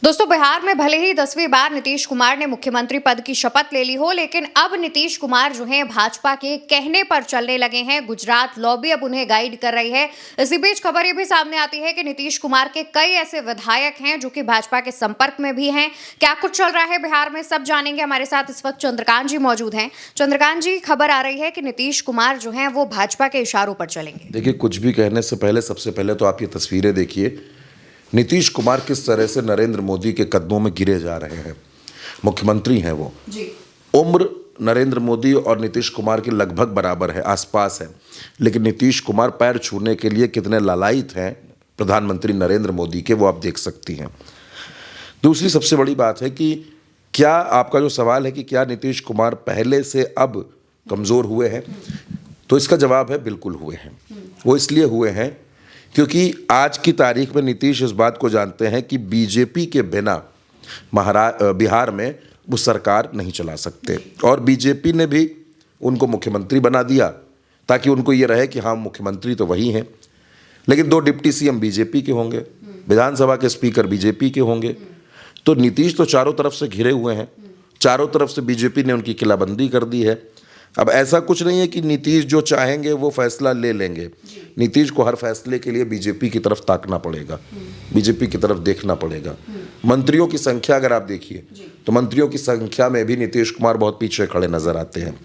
दोस्तों, बिहार में भले ही 10वीं बार नीतीश कुमार ने मुख्यमंत्री पद की शपथ ले ली हो, लेकिन अब नीतीश कुमार जो हैं भाजपा के कहने पर चलने लगे हैं। गुजरात लॉबी अब उन्हें गाइड कर रही है। इसी बीच खबर ये भी सामने आती है कि नीतीश कुमार के कई ऐसे विधायक हैं जो कि भाजपा के संपर्क में भी हैं। क्या कुछ चल रहा है बिहार में, सब जानेंगे। हमारे साथ इस वक्त चंद्रकांत जी मौजूद हैं। चंद्रकांत जी, खबर आ रही है कि नीतीश कुमार जो है वो भाजपा के इशारों पर चलेंगे। देखिए, कुछ भी कहने से पहले सबसे पहले तो आप ये तस्वीरें देखिए। नीतीश कुमार किस तरह से नरेंद्र मोदी के कदमों में गिरे जा रहे हैं। मुख्यमंत्री हैं वो जी। उम्र नरेंद्र मोदी और नीतीश कुमार की लगभग बराबर है, आसपास है, लेकिन नीतीश कुमार पैर छूने के लिए कितने लालायित हैं प्रधानमंत्री नरेंद्र मोदी के, वो आप देख सकती हैं। दूसरी सबसे बड़ी बात है कि क्या आपका जो सवाल है कि क्या नीतीश कुमार पहले से अब कमज़ोर हुए हैं, तो इसका जवाब है बिल्कुल हुए हैं। वो इसलिए हुए हैं क्योंकि आज की तारीख में नीतीश इस बात को जानते हैं कि बीजेपी के बिना बिहार में वो सरकार नहीं चला सकते, और बीजेपी ने भी उनको मुख्यमंत्री बना दिया ताकि उनको ये रहे कि हाँ, मुख्यमंत्री तो वही हैं, लेकिन 2 डिप्टी सीएम बीजेपी के होंगे, विधानसभा के स्पीकर बीजेपी के होंगे। तो नीतीश तो चारों तरफ से घिरे हुए हैं, चारों तरफ से बीजेपी ने उनकी किलाबंदी कर दी है। अब ऐसा कुछ नहीं है कि नीतीश जो चाहेंगे वो फैसला ले लेंगे। नीतीश को हर फैसले के लिए बीजेपी की तरफ ताकना पड़ेगा, बीजेपी की तरफ देखना पड़ेगा। मंत्रियों की संख्या अगर आप देखिए तो मंत्रियों की संख्या में भी नीतीश कुमार बहुत पीछे खड़े नजर आते हैं।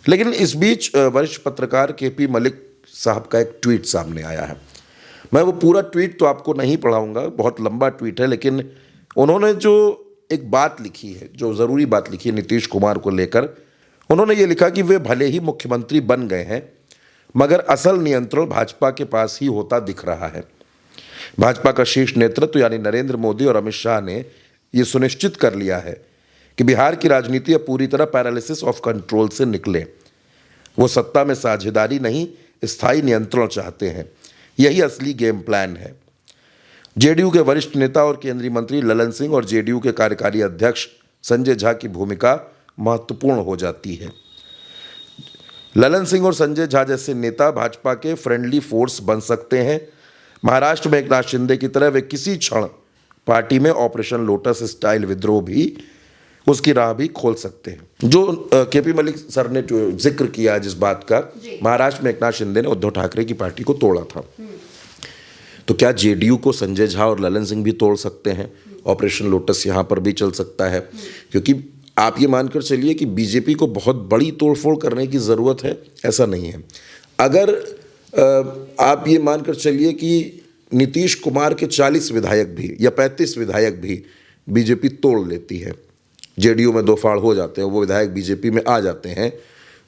लेकिन इस बीच वरिष्ठ पत्रकार केपी मलिक साहब का एक ट्वीट सामने आया है। मैं वो पूरा ट्वीट तो आपको नहीं पढ़ाऊंगा, बहुत लंबा ट्वीट है, लेकिन उन्होंने जो एक बात लिखी है, जो ज़रूरी बात लिखी है नीतीश कुमार को लेकर, उन्होंने ये लिखा कि वे भले ही मुख्यमंत्री बन गए हैं, मगर असल नियंत्रण भाजपा के पास ही होता दिख रहा है। भाजपा का शीर्ष नेतृत्व यानी नरेंद्र मोदी और अमित शाह ने ये सुनिश्चित कर लिया है कि बिहार की राजनीति अब पूरी तरह पैरालिसिस ऑफ कंट्रोल से निकले। वो सत्ता में साझेदारी नहीं, स्थायी नियंत्रण चाहते हैं। यही असली गेम प्लान है। जेडीयू के वरिष्ठ नेता और केंद्रीय मंत्री ललन सिंह और जेडीयू के कार्यकारी अध्यक्ष संजय झा की भूमिका महत्वपूर्ण हो जाती है। ललन सिंह और संजय झा जैसे नेता भाजपा के फ्रेंडली फोर्स बन सकते हैं। महाराष्ट्र में एकनाथ शिंदे की तरह वे किसी क्षण पार्टी में ऑपरेशन लोटस स्टाइल विद्रोह भी, उसकी राह भी खोल सकते हैं। जो केपी मलिक सर ने जिक्र किया जिस बात का, महाराष्ट्र में एकनाथ शिंदे ने उद्धव ठाकरे की पार्टी को तोड़ा था, तो क्या जेडीयू को संजय झा और ललन सिंह भी तोड़ सकते हैं? ऑपरेशन लोटस यहाँ पर भी चल सकता है, क्योंकि आप ये मानकर चलिए कि बीजेपी को बहुत बड़ी तोड़फोड़ करने की ज़रूरत है, ऐसा नहीं है। अगर आप ये मानकर चलिए कि नीतीश कुमार के 40 विधायक भी या 35 विधायक भी बीजेपी तोड़ लेती है, जेडीयू में 2 फाड़ हो जाते हैं, वो विधायक बीजेपी में आ जाते हैं,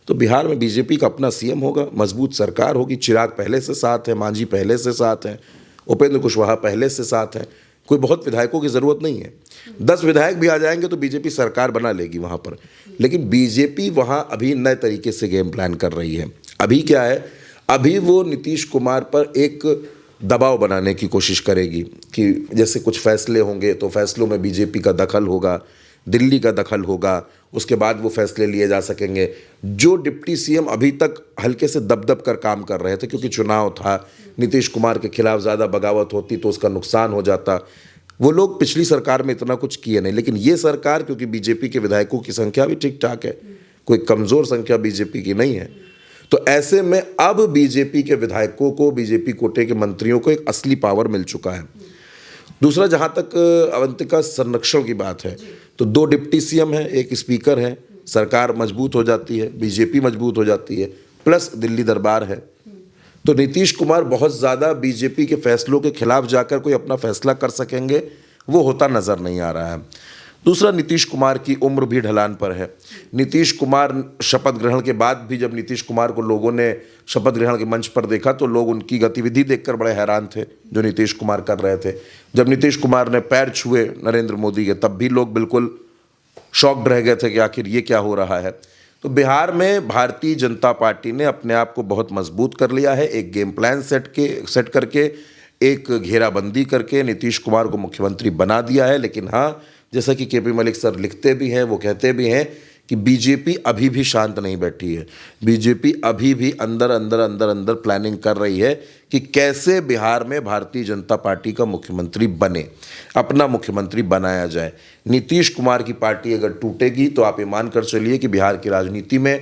तो बिहार में बीजेपी का अपना सीएम होगा, मजबूत सरकार होगी। चिराग पहले से साथ है, मांझी पहले से साथ है, उपेंद्र कुशवाहा पहले से साथ है, कोई बहुत विधायकों की ज़रूरत नहीं है। 10 विधायक भी आ जाएंगे तो बीजेपी सरकार बना लेगी वहाँ पर। लेकिन बीजेपी वहाँ अभी नए तरीके से गेम प्लान कर रही है। अभी क्या है, अभी वो नीतीश कुमार पर एक दबाव बनाने की कोशिश करेगी कि जैसे कुछ फैसले होंगे तो फैसलों में बीजेपी का दखल होगा, दिल्ली का दखल होगा, उसके बाद वो फैसले लिए जा सकेंगे। जो डिप्टी सीएम अभी तक हल्के से दब कर काम कर रहे थे, क्योंकि चुनाव था, नीतीश कुमार के खिलाफ ज़्यादा बगावत होती तो उसका नुकसान हो जाता, वो लोग पिछली सरकार में इतना कुछ किए नहीं। लेकिन ये सरकार, क्योंकि बीजेपी के विधायकों की संख्या भी ठीक ठाक है, कोई कमज़ोर संख्या बीजेपी की नहीं है, तो ऐसे में अब बीजेपी के विधायकों को, बीजेपी कोटे के मंत्रियों को एक असली पावर मिल चुका है। दूसरा, जहाँ तक अवंतिका संरक्षण की बात है, तो 2 डिप्टी सीएम हैं, 1 स्पीकर है, सरकार मजबूत हो जाती है, बीजेपी मजबूत हो जाती है, प्लस दिल्ली दरबार है। तो नीतीश कुमार बहुत ज़्यादा बीजेपी के फैसलों के खिलाफ जाकर कोई अपना फैसला कर सकेंगे, वो होता नज़र नहीं आ रहा है। दूसरा, नीतीश कुमार की उम्र भी ढलान पर है। नीतीश कुमार शपथ ग्रहण के बाद भी जब नीतीश कुमार को लोगों ने शपथ ग्रहण के मंच पर देखा तो लोग उनकी गतिविधि देखकर बड़े हैरान थे जो नीतीश कुमार कर रहे थे। जब नीतीश कुमार ने पैर छुए नरेंद्र मोदी के, तब भी लोग बिल्कुल शॉक्ड रह गए थे कि आखिर ये क्या हो रहा है। तो बिहार में भारतीय जनता पार्टी ने अपने आप को बहुत मजबूत कर लिया है। एक गेम प्लान सेट करके, एक घेराबंदी करके नीतीश कुमार को मुख्यमंत्री बना दिया है। लेकिन हाँ, जैसा कि केपी मलिक सर लिखते भी हैं, वो कहते भी हैं कि बीजेपी अभी भी शांत नहीं बैठी है। बीजेपी अभी भी अंदर प्लानिंग कर रही है कि कैसे बिहार में भारतीय जनता पार्टी का मुख्यमंत्री बने, अपना मुख्यमंत्री बनाया जाए। नीतीश कुमार की पार्टी अगर टूटेगी तो आप ये मान कर चलिए कि बिहार की राजनीति में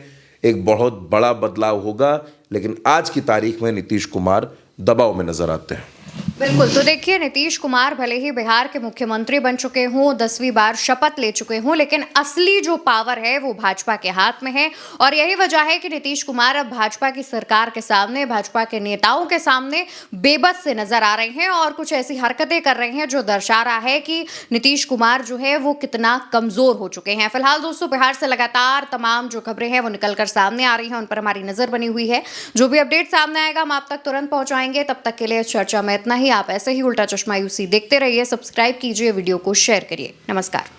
एक बहुत बड़ा बदलाव होगा, लेकिन आज की तारीख में नीतीश कुमार दबाव में नजर आते हैं। बिल्कुल, तो देखिए नीतीश कुमार भले ही बिहार के मुख्यमंत्री बन चुके हों, 10वीं बार शपथ ले चुके हों, लेकिन असली जो पावर है वो भाजपा के हाथ में है। और यही वजह है कि नीतीश कुमार अब भाजपा की सरकार के सामने, भाजपा के नेताओं के सामने बेबस से नजर आ रहे हैं और कुछ ऐसी हरकतें कर रहे हैं जो दर्शा रहा है कि नीतीश कुमार जो है वो कितना कमजोर हो चुके हैं। फिलहाल दोस्तों, बिहार से लगातार तमाम जो खबरें हैं वो निकलकर सामने आ रही हैं, उन पर हमारी नजर बनी हुई है। जो भी अपडेट सामने आएगा हम आप तक तुरंत पहुंचाएंगे। तब तक के लिए इस चर्चा में इतना ही। आप ऐसे ही उल्टा चश्मा यूसी देखते रहिए, सब्सक्राइब कीजिए, वीडियो को शेयर करिए। नमस्कार।